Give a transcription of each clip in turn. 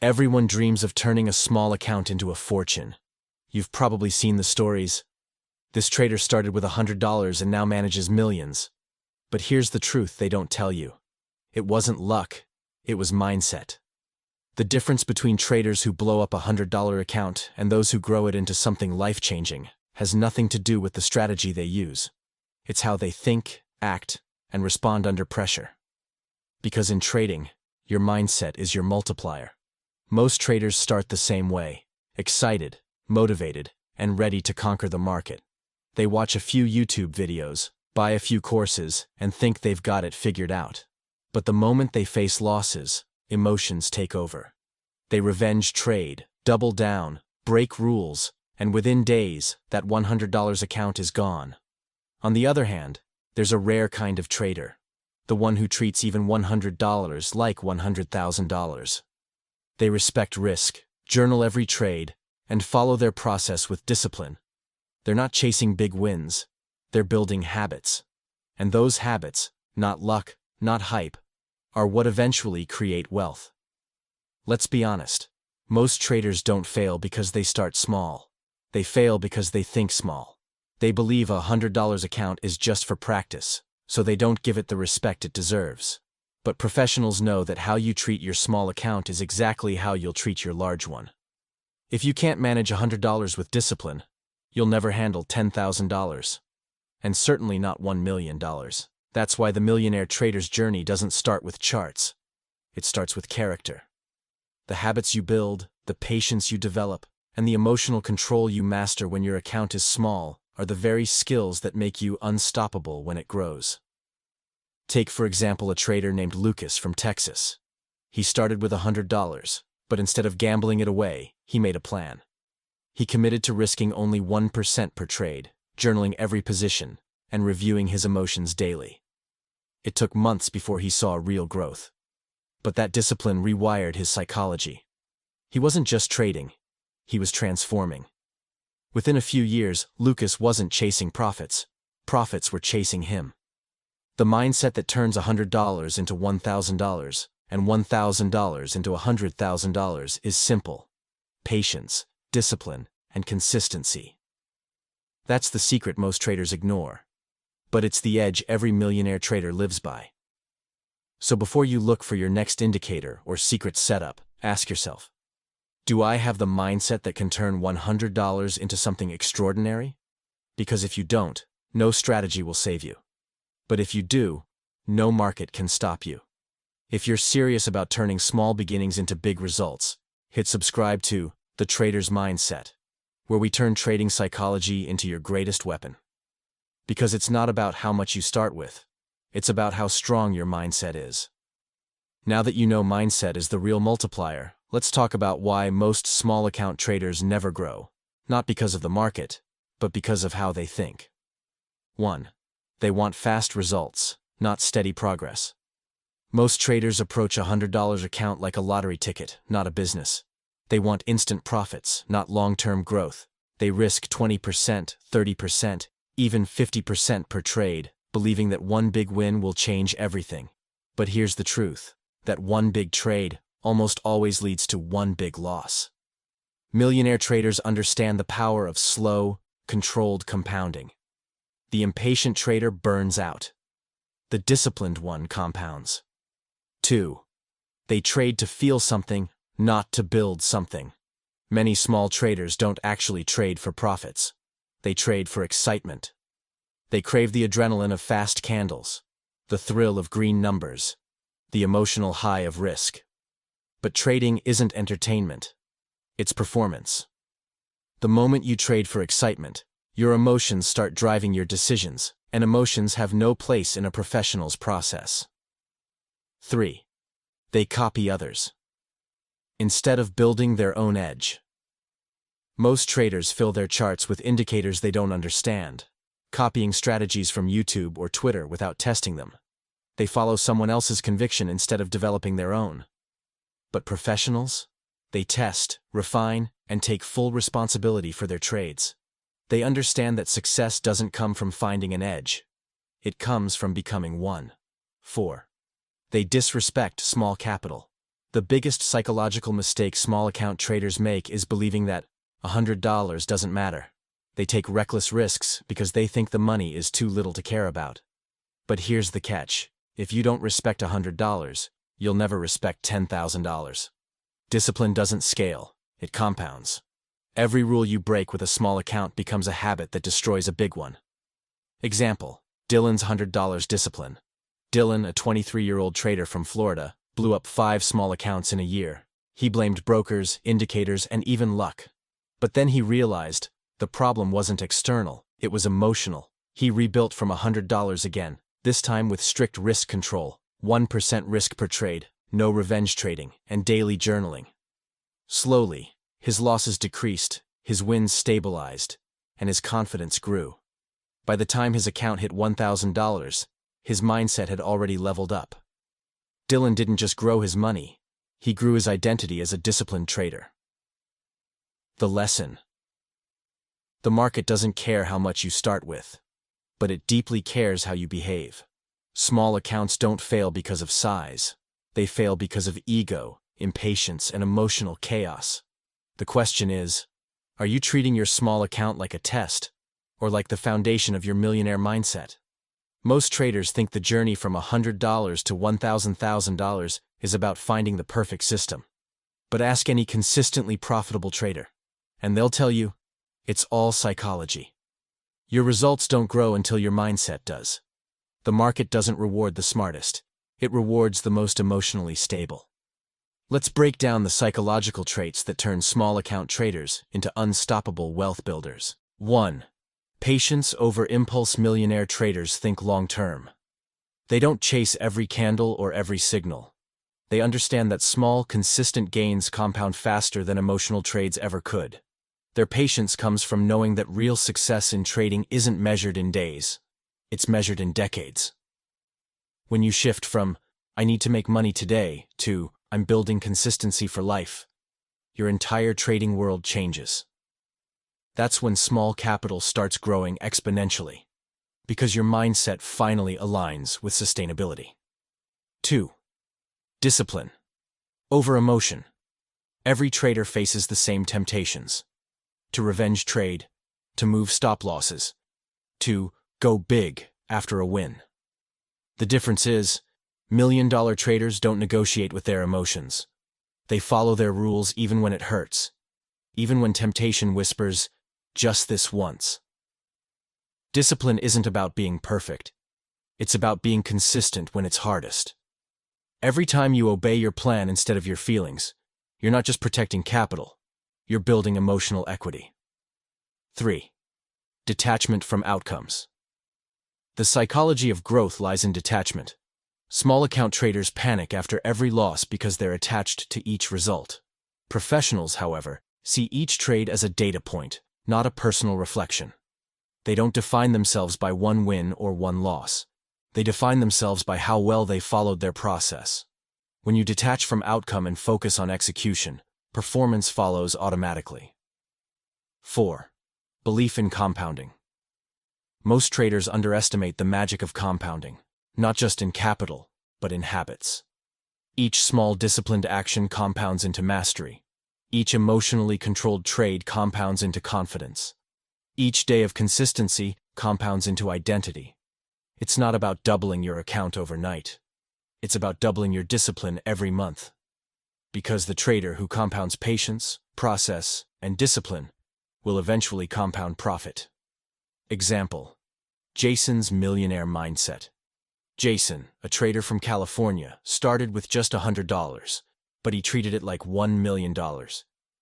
Everyone dreams of turning a small account into a fortune. You've probably seen the stories. This trader started with $100 and now manages millions. But here's the truth they don't tell you. It wasn't luck, it was mindset. The difference between traders who blow up a $100 account and those who grow it into something life-changing has nothing to do with the strategy they use. It's how they think, act, and respond under pressure. Because in trading, your mindset is your multiplier. Most traders start the same way, excited, motivated, and ready to conquer the market. They watch a few YouTube videos, buy a few courses, and think they've got it figured out. But the moment they face losses, emotions take over. They revenge trade, double down, break rules, and within days, that $100 account is gone. On the other hand, there's a rare kind of trader, the one who treats even $100 like $100,000. They respect risk, journal every trade, and follow their process with discipline. They're not chasing big wins, they're building habits. And those habits, not luck, not hype, are what eventually create wealth. Let's be honest, most traders don't fail because they start small. They fail because they think small. They believe a $100 account is just for practice, so they don't give it the respect it deserves. But professionals know that how you treat your small account is exactly how you'll treat your large one. If you can't manage $100 with discipline, you'll never handle $10,000. And certainly not $1 million. That's why the millionaire trader's journey doesn't start with charts. It starts with character. The habits you build, the patience you develop, and the emotional control you master when your account is small are the very skills that make you unstoppable when it grows. Take, for example, a trader named Lucas from Texas. He started with $100, but instead of gambling it away, he made a plan. He committed to risking only 1% per trade, journaling every position, and reviewing his emotions daily. It took months before he saw real growth. But that discipline rewired his psychology. He wasn't just trading, he was transforming. Within a few years, Lucas wasn't chasing profits. Profits were chasing him. The mindset that turns $100 into $1,000 and $1,000 into $100,000 is simple: patience, discipline, and consistency. That's the secret most traders ignore. But it's the edge every millionaire trader lives by. So before you look for your next indicator or secret setup, ask yourself, do I have the mindset that can turn $100 into something extraordinary? Because if you don't, no strategy will save you. But if you do, no market can stop you. If you're serious about turning small beginnings into big results, hit subscribe to The Trader's Mindset, where we turn trading psychology into your greatest weapon. Because it's not about how much you start with, it's about how strong your mindset is. Now that you know mindset is the real multiplier, let's talk about why most small account traders never grow, not because of the market, but because of how they think. 1. They want fast results, not steady progress. Most traders approach a $100 account like a lottery ticket, not a business. They want instant profits, not long-term growth. They risk 20%, 30%, even 50% per trade, believing that one big win will change everything. But here's the truth: that one big trade almost always leads to one big loss. Millionaire traders understand the power of slow, controlled compounding. The impatient trader burns out. The disciplined one compounds. 2. They trade to feel something, not to build something. Many small traders don't actually trade for profits. They trade for excitement. They crave the adrenaline of fast candles, the thrill of green numbers, the emotional high of risk. But trading isn't entertainment. It's performance. The moment you trade for excitement, your emotions start driving your decisions, and emotions have no place in a professional's process. 3. They copy others, instead of building their own edge. Most traders fill their charts with indicators they don't understand, copying strategies from YouTube or Twitter without testing them. They follow someone else's conviction instead of developing their own. But professionals? They test, refine, and take full responsibility for their trades. They understand that success doesn't come from finding an edge. It comes from becoming one. 4. They disrespect small capital. The biggest psychological mistake small account traders make is believing that $100 doesn't matter. They take reckless risks because they think the money is too little to care about. But here's the catch. If you don't respect $100, you'll never respect $10,000. Discipline doesn't scale, it compounds. Every rule you break with a small account becomes a habit that destroys a big one. Example, Dylan's $100 discipline. Dylan, a 23-year-old trader from Florida, blew up 5 small accounts in a year. He blamed brokers, indicators, and even luck. But then he realized the problem wasn't external, it was emotional. He rebuilt from $100 again, this time with strict risk control, 1% risk per trade, no revenge trading, and daily journaling. Slowly, his losses decreased, his wins stabilized, and his confidence grew. By the time his account hit $1,000, his mindset had already leveled up. Dylan didn't just grow his money, he grew his identity as a disciplined trader. The lesson. The market doesn't care how much you start with, but it deeply cares how you behave. Small accounts don't fail because of size. They fail because of ego, impatience, and emotional chaos. The question is, are you treating your small account like a test, or like the foundation of your millionaire mindset? Most traders think the journey from $100 to $1,000 is about finding the perfect system. But ask any consistently profitable trader, and they'll tell you, it's all psychology. Your results don't grow until your mindset does. The market doesn't reward the smartest, it rewards the most emotionally stable. Let's break down the psychological traits that turn small account traders into unstoppable wealth builders. 1. Patience over impulse. Millionaire traders think long-term. They don't chase every candle or every signal. They understand that small, consistent gains compound faster than emotional trades ever could. Their patience comes from knowing that real success in trading isn't measured in days. It's measured in decades. When you shift from, I need to make money today, to, I'm building consistency for life, your entire trading world changes. That's when small capital starts growing exponentially, because your mindset finally aligns with sustainability. 2. Discipline over emotion. Every trader faces the same temptations: to revenge trade, to move stop losses, to go big after a win. The difference is, million-dollar traders don't negotiate with their emotions. They follow their rules even when it hurts, even when temptation whispers, just this once. Discipline isn't about being perfect. It's about being consistent when it's hardest. Every time you obey your plan instead of your feelings, you're not just protecting capital, you're building emotional equity. 3. Detachment from outcomes. The psychology of growth lies in detachment. Small account traders panic after every loss because they're attached to each result. Professionals, however, see each trade as a data point, not a personal reflection. They don't define themselves by one win or one loss. They define themselves by how well they followed their process. When you detach from outcome and focus on execution, performance follows automatically. 4. Belief in compounding. Most traders underestimate the magic of compounding, not just in capital, but in habits. Each small disciplined action compounds into mastery. Each emotionally controlled trade compounds into confidence. Each day of consistency compounds into identity. It's not about doubling your account overnight. It's about doubling your discipline every month. Because the trader who compounds patience, process, and discipline will eventually compound profit. Example: Jason's millionaire mindset. Jason, a trader from California, started with just $100, but he treated it like $1 million.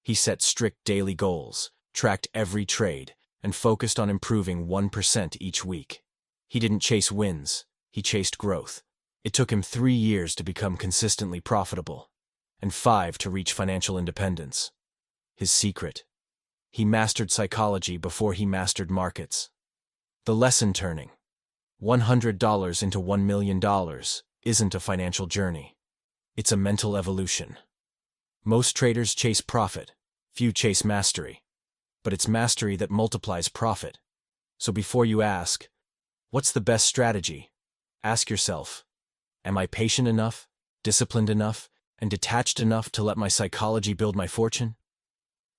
He set strict daily goals, tracked every trade, and focused on improving 1% each week. He didn't chase wins, he chased growth. It took him 3 years to become consistently profitable, and 5 to reach financial independence. His secret: he mastered psychology before he mastered markets. The lesson: turning $100 into $1 million isn't a financial journey. It's a mental evolution. Most traders chase profit, few chase mastery. But it's mastery that multiplies profit. So before you ask, what's the best strategy? Ask yourself, am I patient enough, disciplined enough, and detached enough to let my psychology build my fortune?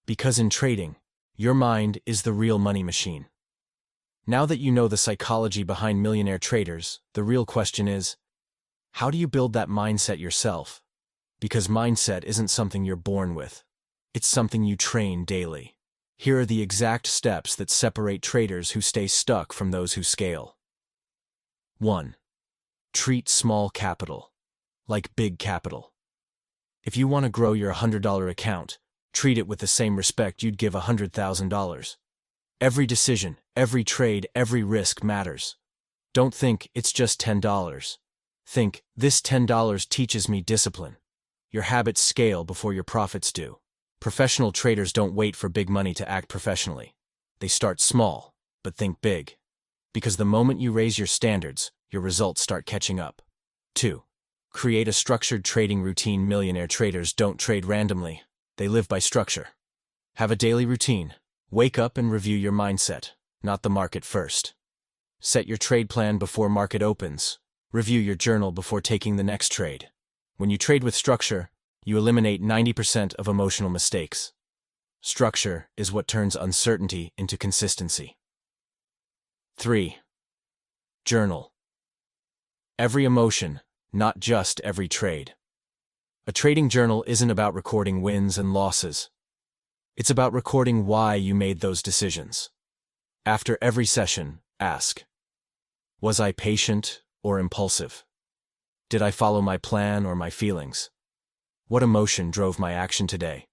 Because in trading, your mind is the real money machine. Now that you know the psychology behind millionaire traders, the real question is, how do you build that mindset yourself? Because mindset isn't something you're born with. It's something you train daily. Here are the exact steps that separate traders who stay stuck from those who scale. 1. Treat small capital like big capital. If you want to grow your $100 account, treat it with the same respect you'd give $100,000. Every decision, every trade, every risk matters. Don't think it's just $10. Think, this $10 teaches me discipline. Your habits scale before your profits do. Professional traders don't wait for big money to act professionally. They start small, but think big. Because the moment you raise your standards, your results start catching up. 2. Create a structured trading routine. Millionaire traders don't trade randomly. They live by structure. Have a daily routine. Wake up and review your mindset, not the market first. Set your trade plan before market opens. Review your journal before taking the next trade. When you trade with structure, you eliminate 90% of emotional mistakes. Structure is what turns uncertainty into consistency. 3. Journal. Every emotion, not just every trade. A trading journal isn't about recording wins and losses. It's about recording why you made those decisions. After every session, ask, was I patient or impulsive? Did I follow my plan or my feelings? What emotion drove my action today?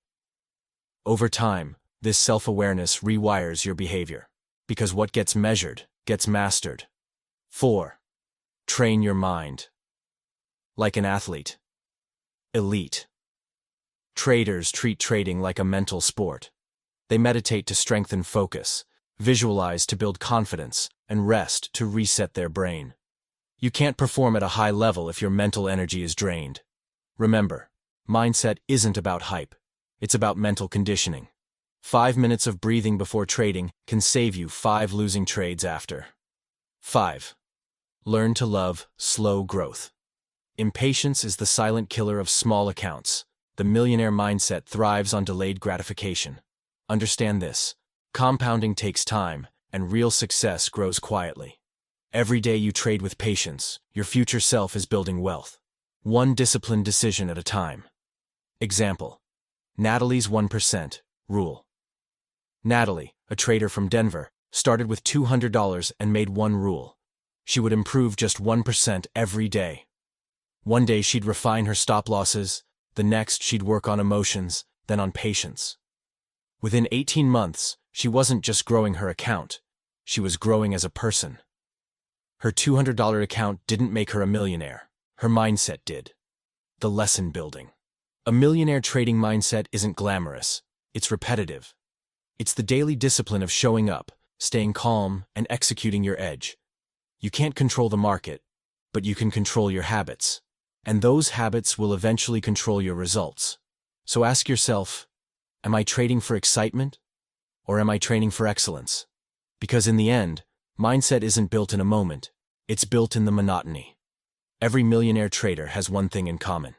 Over time, this self-awareness rewires your behavior, because what gets measured gets mastered. 4. Train your mind. Like an athlete. Elite. Traders treat trading like a mental sport. They meditate to strengthen focus, visualize to build confidence, and rest to reset their brain. You can't perform at a high level if your mental energy is drained. Remember, mindset isn't about hype. It's about mental conditioning. 5 minutes of breathing before trading can save you 5 losing trades after. 5. Learn to love slow growth. Impatience is the silent killer of small accounts. The millionaire mindset thrives on delayed gratification. Understand this. Compounding takes time, and real success grows quietly. Every day you trade with patience, your future self is building wealth. One disciplined decision at a time. Example. Natalie's 1% rule. Natalie, a trader from Denver, started with $200 and made one rule. She would improve just 1% every day. One day she'd refine her stop losses, the next she'd work on emotions, then on patience. Within 18 months, she wasn't just growing her account, she was growing as a person. Her $200 account didn't make her a millionaire, her mindset did. The lesson building. A millionaire trading mindset isn't glamorous, it's repetitive. It's the daily discipline of showing up, staying calm, and executing your edge. You can't control the market, but you can control your habits. And those habits will eventually control your results. So ask yourself, am I trading for excitement? Or am I training for excellence? Because in the end, mindset isn't built in a moment, it's built in the monotony. Every millionaire trader has one thing in common.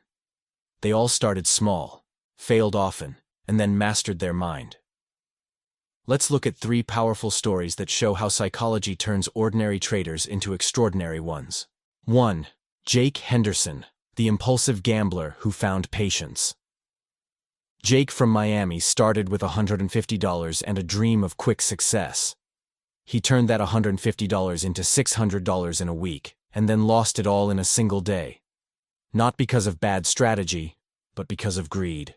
They all started small, failed often, and then mastered their mind. Let's look at 3 powerful stories that show how psychology turns ordinary traders into extraordinary ones. 1. Jake Henderson, the impulsive gambler who found patience. Jake from Miami started with $150 and a dream of quick success. He turned that $150 into $600 in a week, and then lost it all in a single day. Not because of bad strategy, but because of greed.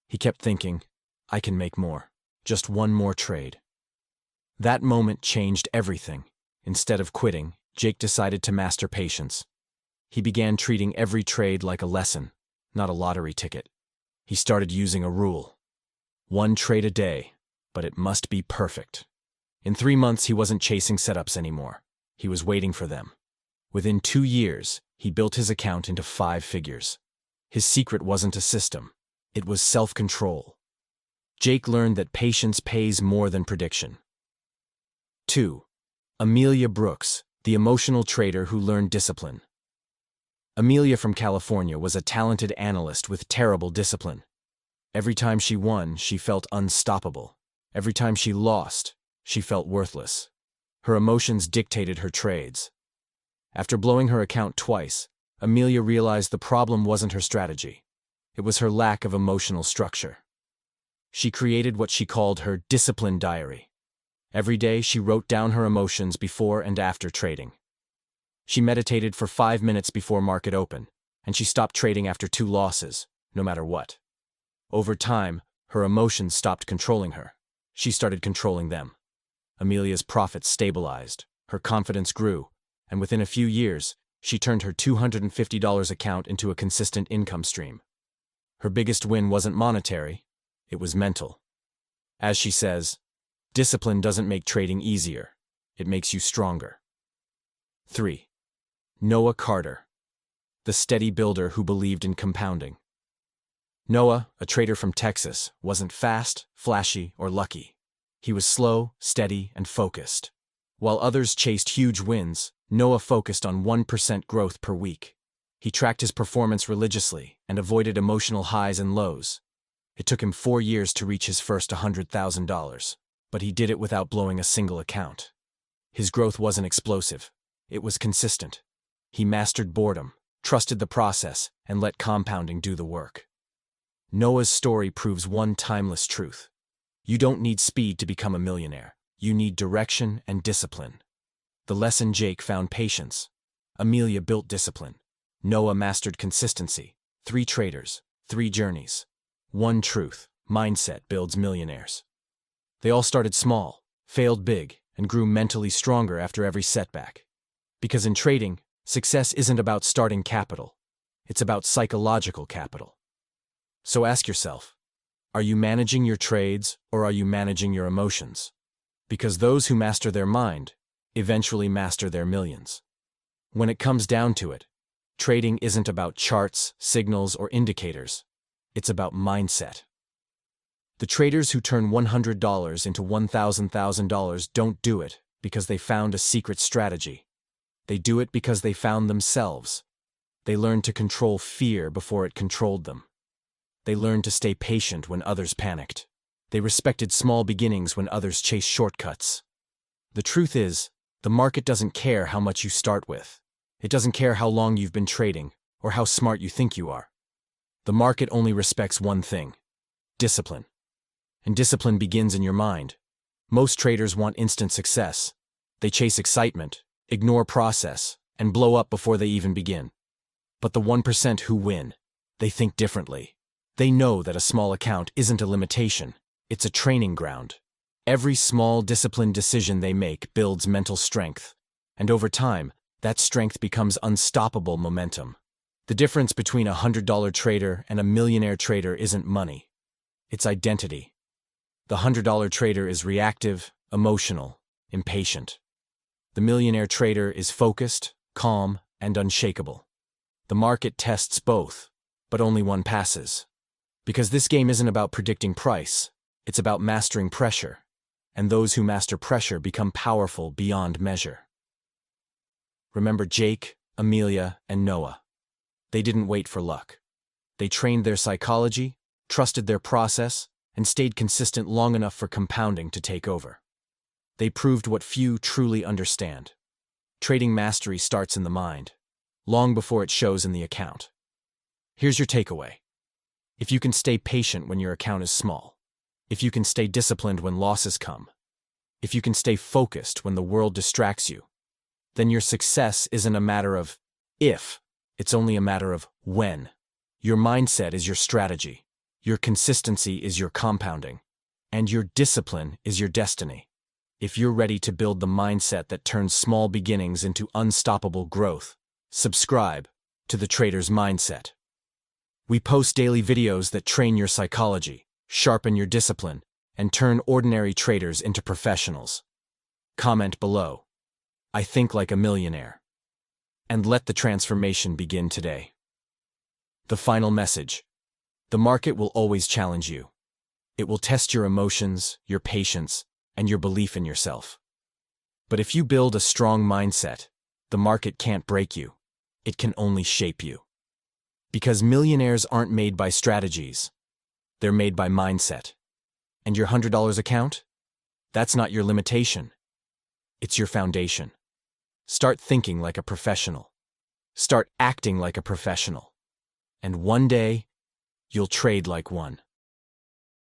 He kept thinking, I can make more. Just one more trade. That moment changed everything. Instead of quitting, Jake decided to master patience. He began treating every trade like a lesson, not a lottery ticket. He started using a rule. 1 trade a day, but it must be perfect. In 3 months, he wasn't chasing setups anymore. He was waiting for them. Within 2 years, he built his account into 5 figures. His secret wasn't a system. It was self-control. Jake learned that patience pays more than prediction. 2. Amelia Brooks, the emotional trader who learned discipline. Amelia from California was a talented analyst with terrible discipline. Every time she won, she felt unstoppable. Every time she lost, she felt worthless. Her emotions dictated her trades. After blowing her account twice, Amelia realized the problem wasn't her strategy. It was her lack of emotional structure. She created what she called her discipline diary. Every day, she wrote down her emotions before and after trading. She meditated for 5 minutes before market open, and she stopped trading after 2 losses, no matter what. Over time, her emotions stopped controlling her. She started controlling them. Amelia's profits stabilized, her confidence grew, and within a few years, she turned her $250 account into a consistent income stream. Her biggest win wasn't monetary, it was mental. As she says, discipline doesn't make trading easier, it makes you stronger. 3. Noah Carter, the steady builder who believed in compounding. Noah, a trader from Texas, wasn't fast, flashy, or lucky. He was slow, steady, and focused. While others chased huge wins, Noah focused on 1% growth per week. He tracked his performance religiously and avoided emotional highs and lows. It took him 4 years to reach his first $100,000, but he did it without blowing a single account. His growth wasn't explosive. It was consistent. He mastered boredom, trusted the process, and let compounding do the work. Noah's story proves one timeless truth. You don't need speed to become a millionaire. You need direction and discipline. The lesson: Jake found patience. Amelia built discipline. Noah mastered consistency. 3 traders, 3 journeys. One truth: mindset builds millionaires. They all started small, failed big, and grew mentally stronger after every setback. Because in trading, success isn't about starting capital. It's about psychological capital. So ask yourself, are you managing your trades or are you managing your emotions? Because those who master their mind eventually master their millions. When it comes down to it, trading isn't about charts, signals, or indicators. It's about mindset. The traders who turn $100 into $1,000 don't do it because they found a secret strategy. They do it because they found themselves. They learned to control fear before it controlled them. They learned to stay patient when others panicked. They respected small beginnings when others chased shortcuts. The truth is, the market doesn't care how much you start with. It doesn't care how long you've been trading or how smart you think you are. The market only respects one thing: discipline. And discipline begins in your mind. Most traders want instant success. They chase excitement, ignore process, and blow up before they even begin. But the 1% who win, they think differently. They know that a small account isn't a limitation, it's a training ground. Every small disciplined decision they make builds mental strength, and over time, that strength becomes unstoppable momentum. The difference between a $100 trader and a millionaire trader isn't money. It's identity. The $100 trader is reactive, emotional, impatient. The millionaire trader is focused, calm, and unshakable. The market tests both, but only one passes. Because this game isn't about predicting price, it's about mastering pressure. And those who master pressure become powerful beyond measure. Remember Jake, Amelia, and Noah. They didn't wait for luck. They trained their psychology, trusted their process, and stayed consistent long enough for compounding to take over. They proved what few truly understand. Trading mastery starts in the mind, long before it shows in the account. Here's your takeaway. If you can stay patient when your account is small, if you can stay disciplined when losses come, if you can stay focused when the world distracts you, then your success isn't a matter of if, it's only a matter of when. Your mindset is your strategy, your consistency is your compounding, and your discipline is your destiny. If you're ready to build the mindset that turns small beginnings into unstoppable growth, subscribe to The Trader's Mindset. We post daily videos that train your psychology, sharpen your discipline, and turn ordinary traders into professionals. Comment below, "I think like a millionaire," and let the transformation begin today. The final message: the market will always challenge you. It will test your emotions, your patience, and your belief in yourself. But if you build a strong mindset, the market can't break you. It can only shape you. Because millionaires aren't made by strategies. They're made by mindset. And your $100 account? That's not your limitation. It's your foundation. Start thinking like a professional. Start acting like a professional. And one day, you'll trade like one.